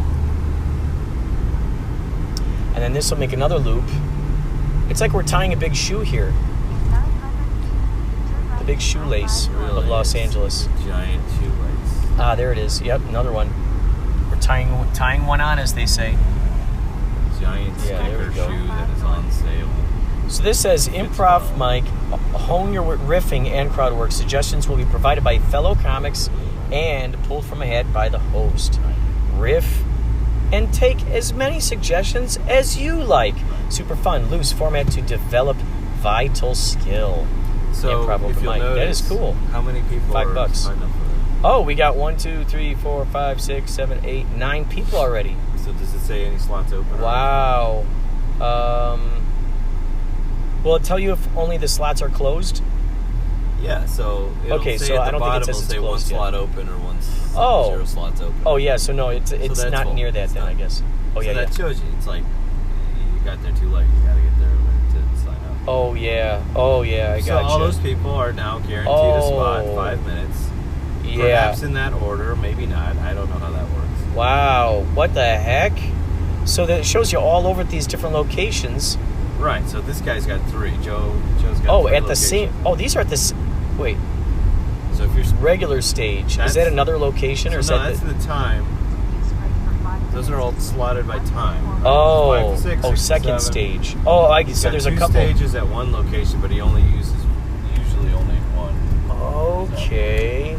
And then this will make another loop. It's like we're tying a big shoe here. The big shoelace of Los Angeles. Giant shoelace. Ah, there it is. Yep, another one. We're tying one on, as they say. Giant Yeah, there we sticker go. shoe that is on sale. So this says improv mic, hone your riffing and crowd work. Suggestions will be provided by fellow comics and pulled from a hat by the host. Riff and take as many suggestions as you like. Super fun, loose format to develop vital skill. So Improv if open you'll mic. That notice, is cool. how many people $5. are signed up for that? Oh, we got 1, 2, 3, 4, 5, 6, 7, 8, 9 people already. So does it say any slots open? Wow. Will it tell you if only the slots are closed? Yeah, so it'll Okay, say so at I the don't think it bottom says it'll it's say one closed yet. slot open or Oh. 0 slots open. Oh yeah, so no, it's that's not full. near that It's then, not. I guess. Oh So yeah, that yeah. shows you. It's like you got there too late. You got to get there early to sign up. Oh yeah, I So got all those people are now guaranteed a spot, Oh. 5 minutes. Yeah. Perhaps in that order, maybe not. I don't know how that works. Wow, what the heck? So that it shows you all over at these different locations. Right. So this guy's got 3. Joe's got Oh, 3 at the same. locations. Oh, these are at the. Wait, So if you're regular stage. Is That's- that another location or is so no, that? that's the time. Those are all slotted by time. 5 Oh, to 6, 6 to second 7. stage. Oh, I He's so got there's a 2 couple. stages at one location, but he only uses usually only one. Okay.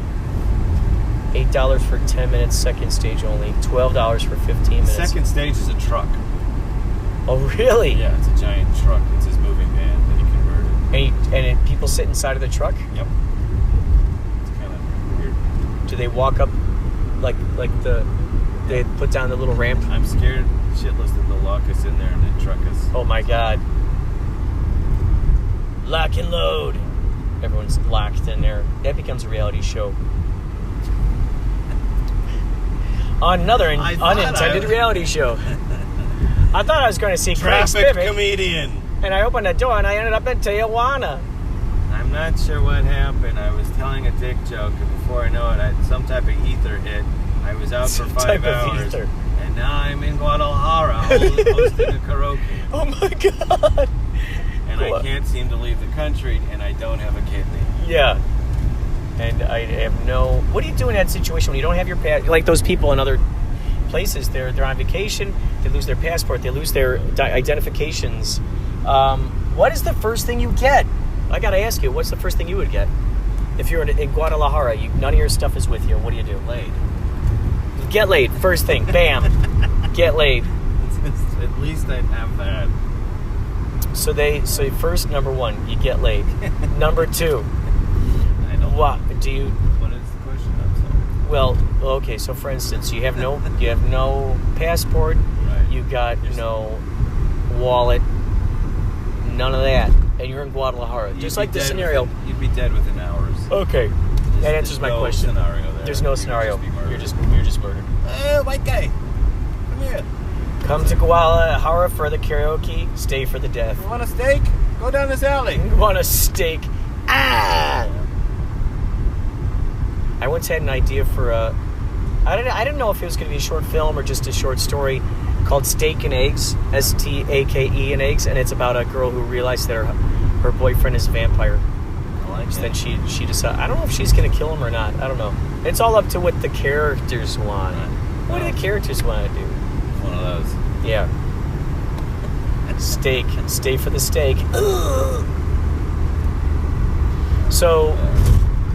$8 for 10 minutes. Second stage only. $12 for 15 minutes. Second stage is a truck. Oh really? Yeah, it's a giant truck. It's his moving van that he converted. And people sit inside of the truck. Yep. It's kind of weird. Do they walk up like they put down the little ramp? I'm scared shitless that they'll lock us in there and then truck us. Oh my god. Lock and load. Everyone's locked in there. That becomes a reality show. Another I thought unintended I- reality show. I thought I was going to see Craig Traffic Spivek, comedian. and I opened the door and I ended up in Tijuana. I'm not sure what happened. I was telling a dick joke, and before I know it, some type of ether hit. I was out for Some 5 type of hours, ether. and now I'm in Guadalajara hosting a karaoke. Oh my god. And Cool. I can't seem to leave the country, and I don't have a kidney. Yeah. And I have no... What do you do in that situation when you don't have your pass? Like those people in other places, they're on vacation, they lose their passport, they lose their identifications. What is the first thing you get? I got to ask you, what's the first thing you would get? If you're in Guadalajara, none of your stuff is with you, what do you do? Laid. Get laid, first thing, bam. Get laid. At least I'd have that. So first, number one, you get laid. Number two, I don't. what do you... What is the question? I'm sorry. Well, okay. So, for instance, you have no passport. Right. You got no wallet. None of that, and you're in Guadalajara. You'd Just be like the dead scenario. You'd be dead within hours. Okay. That answers my question. Scenario there. There's no You would scenario. just be murdered. You're just murdered. White guy, come here. Come to Guadalajara for the karaoke. Stay for the death. You want a steak? Go down this alley. You want a steak? Ah! I once had an idea for a. I didn't know if it was going to be a short film or just a short story called Steak and Eggs, STAKE and Eggs, and it's about a girl who realized that her boyfriend is a vampire. I like So then she decided. I don't know if she's going to kill him or not. I don't know. It's all up to what the characters want. What do the characters want to do? One of those. Yeah. Steak. Stay for the steak. So,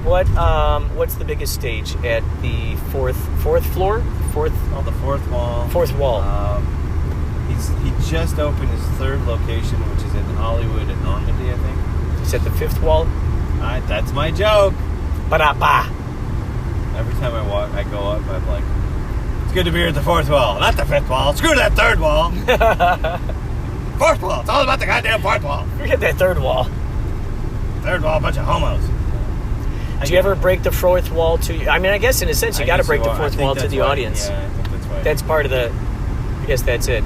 what's the biggest stage at the fourth floor? Oh, the fourth wall. Fourth wall. He just opened his third location, which is in Hollywood and Normandy, I think. Is that the fifth wall? That's my joke. Ba-da-ba. Every time I go up, I'm like, it's good to be here at the fourth wall, not the fifth wall. Screw that third wall. Fourth wall. It's all about the goddamn fourth wall. Forget that third wall. Third wall, a bunch of homos. Do you ever break the fourth wall to? I mean, I guess in a sense you got to break the fourth wall to the audience. Yeah, I think that's right. That's part of the. I guess that's it.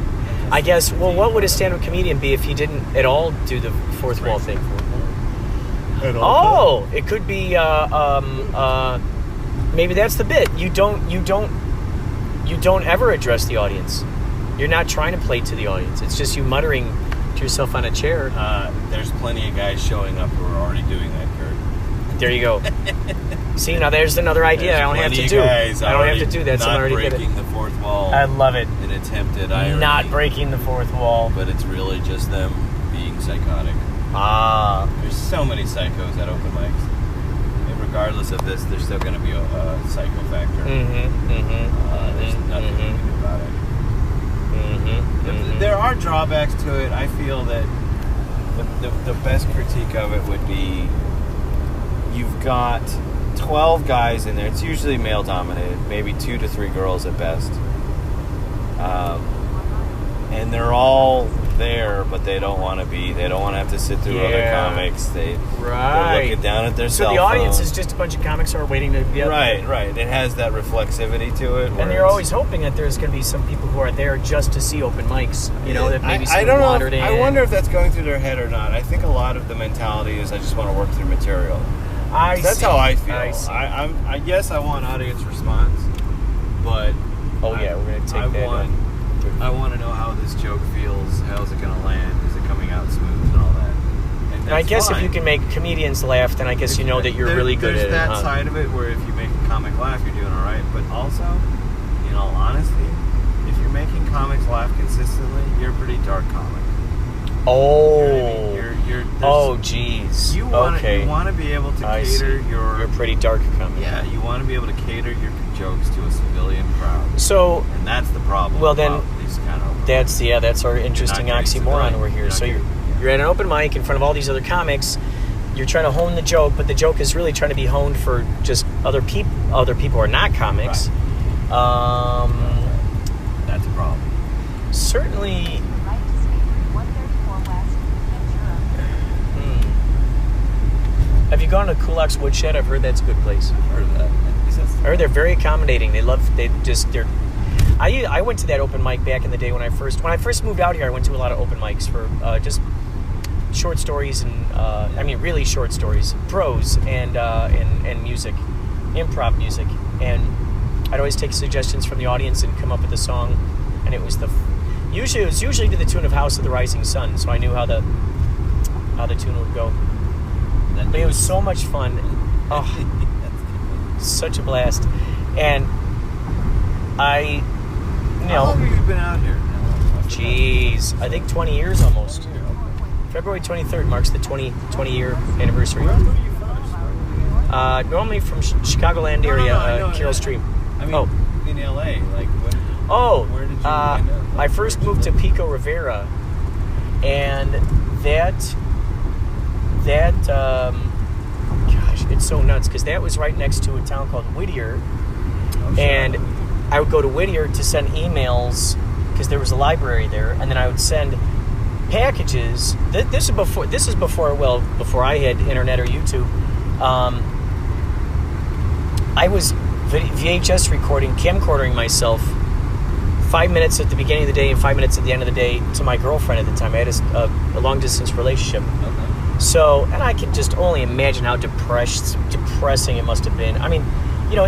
I guess. Well, what would a stand-up comedian be if he didn't at all do the fourth wall thing? Oh, it could be. Maybe that's the bit. You don't ever address the audience. You're not trying to play to the audience. It's just you muttering to yourself on a chair. There's plenty of guys showing up who are already doing that, Kurt. There you go. See, now there's another idea I don't have to do. I don't have to do that. So I already did it. Breaking the fourth wall. I love it. An attempted irony. Not breaking the fourth wall. But it's really just them being psychotic. Ah. There's so many psychos at open mics. And regardless of this, there's still going to be a psycho factor. There's nothing you can do about it. There are drawbacks to it. I feel that the best critique of it would be you've got 12 guys in there. It's usually male dominated, maybe 2 to 3 girls at best. And they're all there, but they don't want to be. They don't want to have to sit through other comics. They're looking down at their cell So the audience phone. is just a bunch of comics who are waiting to be up. Right. It has that reflexivity to it. And you're always hoping that there's going to be some people who are there just to see open mics. You know, that maybe I don't know. wandered in. I wonder if that's going through their head or not. I think a lot of the mentality is I just want to work through material. That's how I feel. I see. I guess I want audience response, but we're going to take that. I want to know how this joke feels. How's it going to land? Is it coming out smooth and all that? And I guess fine. if you can make comedians laugh, then I guess you know that you're really good at it. There's that side of it where if you make a comic laugh, you're doing all right. But also, in all honesty, if you're making comics laugh consistently, you're a pretty dark comic. Oh. You know what I mean? Geez. You want to be able to cater You're a pretty dark comic. Yeah, you want to be able to cater your jokes to a civilian crowd. So, and that's the problem. Well, then these kind of that's our interesting oxymoron over here. So you're at an open mic in front of all these other comics. You're trying to hone the joke, but the joke is really trying to be honed for just other people who are not comics. Right. That's a problem. Certainly. Right to speed 134 West, Ventura. Have you gone to Kulak's Woodshed? I've heard that's a good place. I've heard of that. I heard they're very accommodating. I went to that open mic back in the day when I first moved out here. I went to a lot of open mics for just short stories and really short stories, prose and music, improv music, and I'd always take suggestions from the audience and come up with a song, and it was usually to the tune of House of the Rising Sun, so I knew how the tune would go. But it was so much fun. Oh, such a blast. And how long have you been out here? Jeez, I think 20 years almost. February 23rd marks the 20-year anniversary. Where are you from? Normally from Chicagoland area, Carroll Stream. I mean, in LA, like where did you end up? I first moved to Pico Rivera, and that gosh, it's so nuts because that was right next to a town called Whittier, and I would go to Whittier to send emails because there was a library there, and then I would send packages. This is before I had internet or YouTube. I was VHS recording, camcordering myself 5 minutes at the beginning of the day and 5 minutes at the end of the day to my girlfriend at the time. I had a long-distance relationship. Okay. So, and I can just only imagine how depressing it must have been. I mean, you know,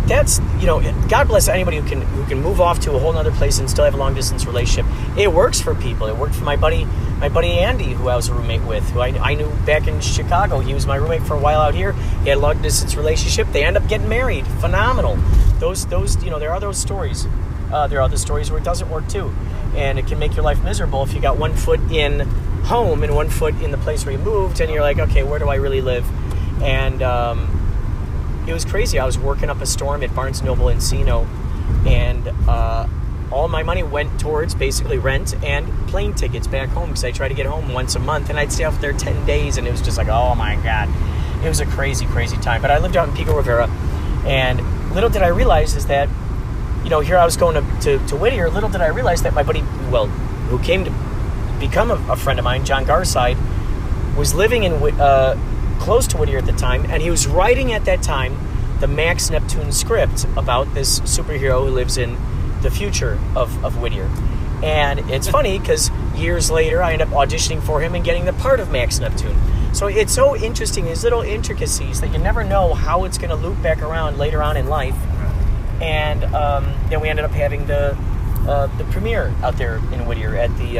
that's, you know, God bless anybody who can move off to a whole other place and still have a long-distance relationship. It works for people. It worked for my buddy Andy, who I was a roommate with, who I knew back in Chicago. He was my roommate for a while out here. He had a long-distance relationship. They end up getting married. Phenomenal. Those, you know, there are those stories. There are other stories where it doesn't work too, and it can make your life miserable if you got 1 foot in home and 1 foot in the place where you moved, and you're like, okay, where do I really live? And it was crazy. I was working up a storm at Barnes & Noble Encino, and all my money went towards basically rent and plane tickets back home, because I try to get home once a month, and I'd stay out there 10 days, and it was just like, oh my God. It was a crazy, crazy time. But I lived out in Pico Rivera, and little did I realize is that, you know, here I was going to Whittier. Little did I realize that my buddy, well, who came to become a friend of mine, John Garside, was living in close to Whittier at the time, and he was writing at that time the Max Neptune script about this superhero who lives in the future of Whittier. And it's funny because years later I end up auditioning for him and getting the part of Max Neptune. So it's so interesting, these little intricacies that you never know how it's going to loop back around later on in life. And then we ended up having the premiere out there in Whittier at the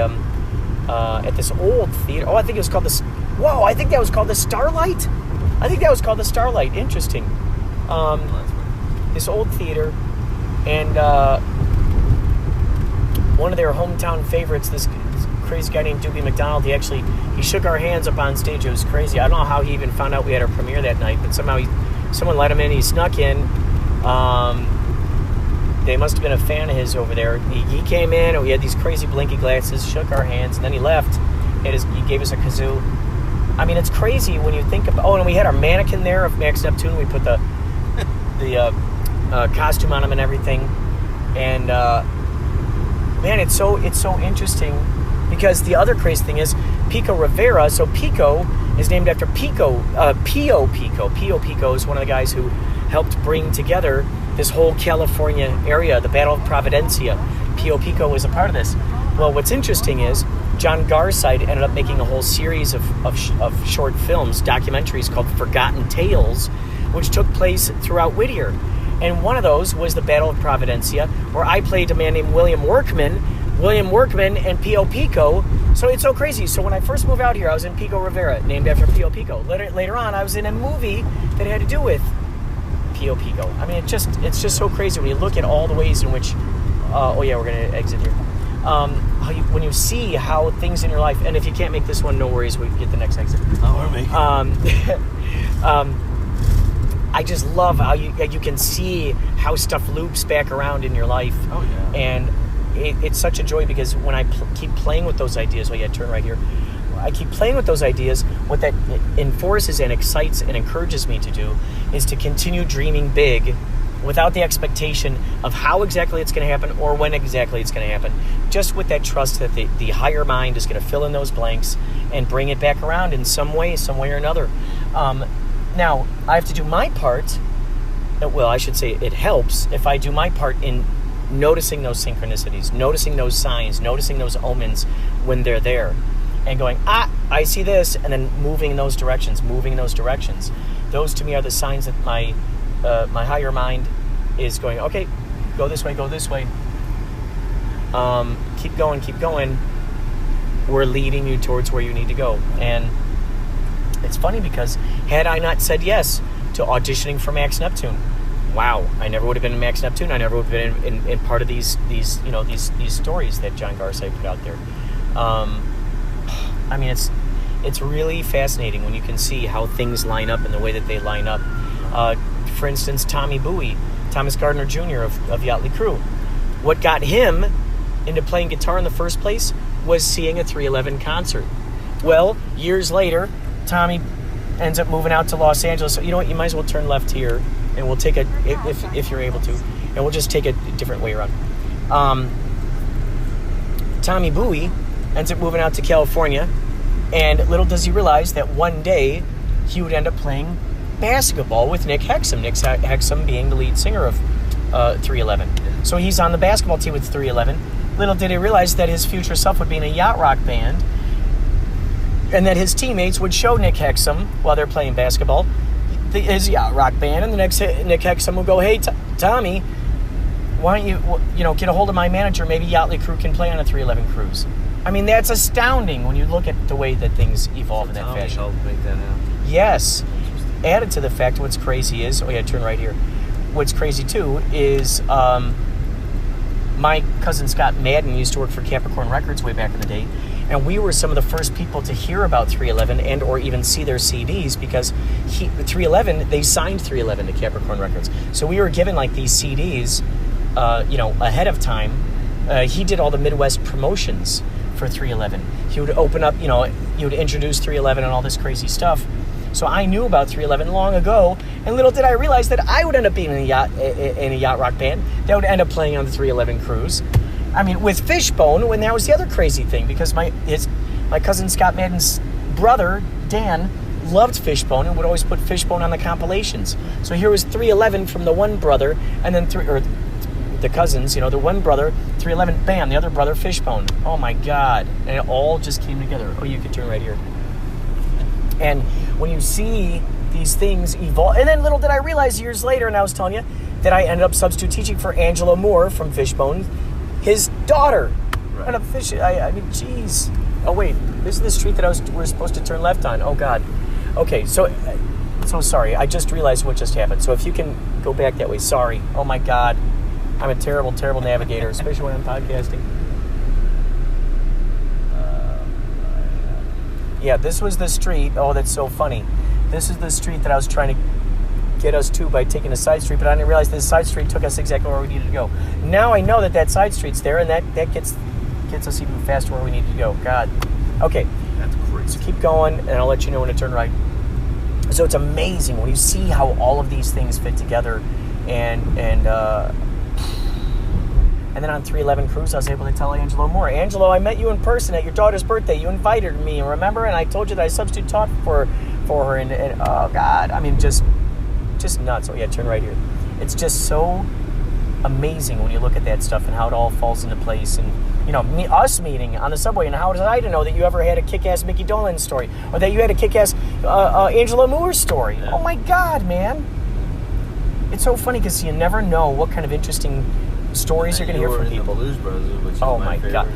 at this old theater. Oh, I think it was called the. Whoa, I think that was called the Starlight. I think that was called the Starlight. Interesting. This old theater, and one of their hometown favorites, this crazy guy named Doobie McDonald. He shook our hands up on stage. It was crazy. I don't know how he even found out we had our premiere that night, but somehow someone let him in. He snuck in. They must have been a fan of his over there. He came in, and we had these crazy blinky glasses, shook our hands, and then he left. He gave us a kazoo. I mean, it's crazy when you think about... Oh, and we had our mannequin there of Max Neptune. We put the costume on him and everything. And, man, it's so interesting, because the other crazy thing is Pico Rivera. So Pico is named after Pico. Pio Pico. Pio Pico is one of the guys who helped bring together this whole California area, the Battle of Providencia. Pio Pico was a part of this. Well, what's interesting is John Garside ended up making a whole series of short films, documentaries called Forgotten Tales, which took place throughout Whittier. And one of those was the Battle of Providencia, where I played a man named William Workman and Pio Pico. So it's so crazy. So when I first moved out here, I was in Pico Rivera, named after Pio Pico. Later on, I was in a movie that had to do with Pio Pico. I mean, it's just so crazy when you look at all the ways in which... we're going to exit here. When you see how things in your life... And if you can't make this one, no worries. We can get the next exit. Oh, we're making I just love how you can see how stuff loops back around in your life. Oh, yeah. And it's such a joy, because when I keep playing with those ideas... turn right here. I keep playing with those ideas. What that enforces and excites and encourages me to do is to continue dreaming big without the expectation of how exactly it's going to happen or when exactly it's going to happen. Just with that trust that the higher mind is going to fill in those blanks and bring it back around in some way or another. Now, I have to do my part. Well, I should say it helps if I do my part in noticing those synchronicities, noticing those signs, noticing those omens when they're there. And going, I see this, and then moving in those directions. Those, to me, are the signs that my higher mind is going, okay, go this way. Keep going. We're leading you towards where you need to go. And it's funny, because had I not said yes to auditioning for Max Neptune, wow, I never would have been in Max Neptune. I never would have been in part of these stories that John Garside put out there. I mean, it's really fascinating when you can see how things line up and the way that they line up. For instance, Tommy Bowie, Thomas Gardner Jr. of Yachtly Crew. What got him into playing guitar in the first place was seeing a 311 concert. Well, years later, Tommy ends up moving out to Los Angeles. So you know what? You might as well turn left here, and we'll take if you're able to, and we'll just take a different way around. Tommy Bowie ends up moving out to California, and little does he realize that one day he would end up playing basketball with Nick Hexum. Nick Hexum being the lead singer of 311. So he's on the basketball team with 311. Little did he realize that his future self would be in a yacht rock band, and that his teammates would show Nick Hexum while they're playing basketball his yacht rock band, and the next Nick Hexum will go, "Hey, Tommy, why don't you get a hold of my manager? Maybe Yachtly Crew can play on a 311 cruise." I mean, that's astounding when you look at the way that things evolve in that Tommy fashion. helped make that happen. Yes. Added to the fact, what's crazy is, turn right here. What's crazy too is my cousin Scott Madden used to work for Capricorn Records way back in the day, and we were some of the first people to hear about 311 and or even see their CDs, because 311, they signed 311 to Capricorn Records. So we were given like these CDs, ahead of time. He did all the Midwest promotions for 311. He would open up, he would introduce 311 and all this crazy stuff. So I knew about 311 long ago, and little did I realize that I would end up being in a yacht rock band that would end up playing on the 311 cruise. I mean, with Fishbone, when that was the other crazy thing, because my cousin Scott Madden's brother, Dan, loved Fishbone and would always put Fishbone on the compilations. So here was 311 from the one brother, and then the cousins, the one brother, 311, bam, the other brother, Fishbone. Oh my God. And it all just came together. Oh, you could turn right here. And when you see these things evolve, and then little did I realize years later, and I was telling you, that I ended up substitute teaching for Angela Moore from Fishbone, his daughter. Right. And I mean, geez. Oh wait, this is the street that we're supposed to turn left on. Oh God. Okay, so sorry. I just realized what just happened. So if you can go back that way, sorry. Oh my God. I'm a terrible, terrible navigator, especially when I'm podcasting. Yeah, this was the street. Oh, that's so funny. This is the street that I was trying to get us to by taking a side street, but I didn't realize this side street took us exactly where we needed to go. Now I know that side street's there, and that gets us even faster where we need to go. God. Okay. That's crazy. So keep going, and I'll let you know when to turn right. So it's amazing when you see how all of these things fit together, and then on 311 Cruise, I was able to tell Angelo Moore, Angelo, I met you in person at your daughter's birthday. You invited me, remember? And I told you that I substitute taught for her. And oh, God. I mean, just nuts. Oh, yeah, turn right here. It's just so amazing when you look at that stuff and how it all falls into place. And, us meeting on the subway, and how was I to know that you ever had a kick-ass Mickey Dolenz story, or that you had a kick-ass Angelo Moore story? Yeah. Oh, my God, man. It's so funny because you never know what kind of interesting stories you're going to hear from people. Blues Brothers, which is my favorite, God.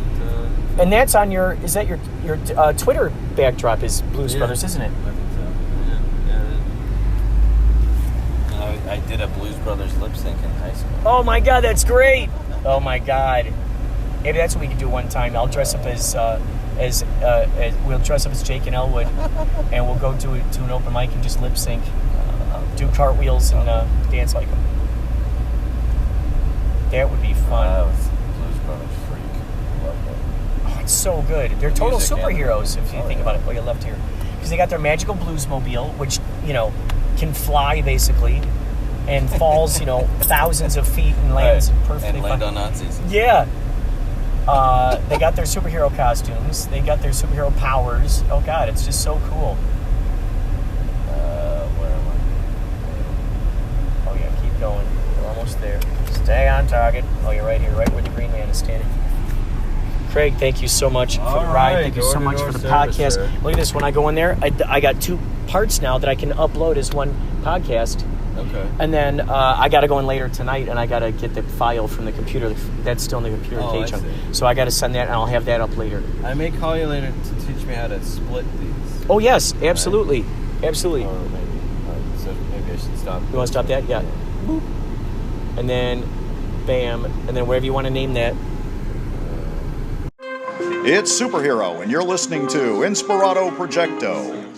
And that's on your Twitter backdrop is Blues Brothers, isn't it? I think so. Yeah. I did a Blues Brothers lip sync in high school. Oh my God, that's great. Oh my God. Maybe that's what we could do one time. I'll dress up as we'll dress up as Jake and Elwood, and we'll go to an open mic and just lip sync, do cartwheels and dance like them. That would be fun. I was Blues Brothers freak. Love it. Oh, it's so good. They're total Music superheroes if you think about it. Oh, you left here. Because they got their magical bluesmobile, which, can fly basically, and falls, thousands of feet and lands perfectly and land fine. on Nazis. Yeah. They got their superhero costumes. They got their superhero powers. Oh, God, it's just so cool. Where am Oh, yeah, keep going. We're almost there. Stay on target. Oh, you're right here, right where the green man is standing. Craig, thank you so much for the ride. Thank you so much for the podcast. Sir. Look at this. When I go in there, I got 2 parts now that I can upload as one podcast. Okay. And then I got to go in later tonight, and I got to get the file from the computer. That's still in the computer Oh, I KCHUNG. see. So I got to send that, and I'll have that up later. I may call you later to teach me how to split these. Oh, yes. Absolutely. Absolutely. Or maybe I should stop. You want to stop that? Yeah. Boop. And then, bam. And then wherever you want to name that. It's Superhero, and you're listening to Inspirado Projecto.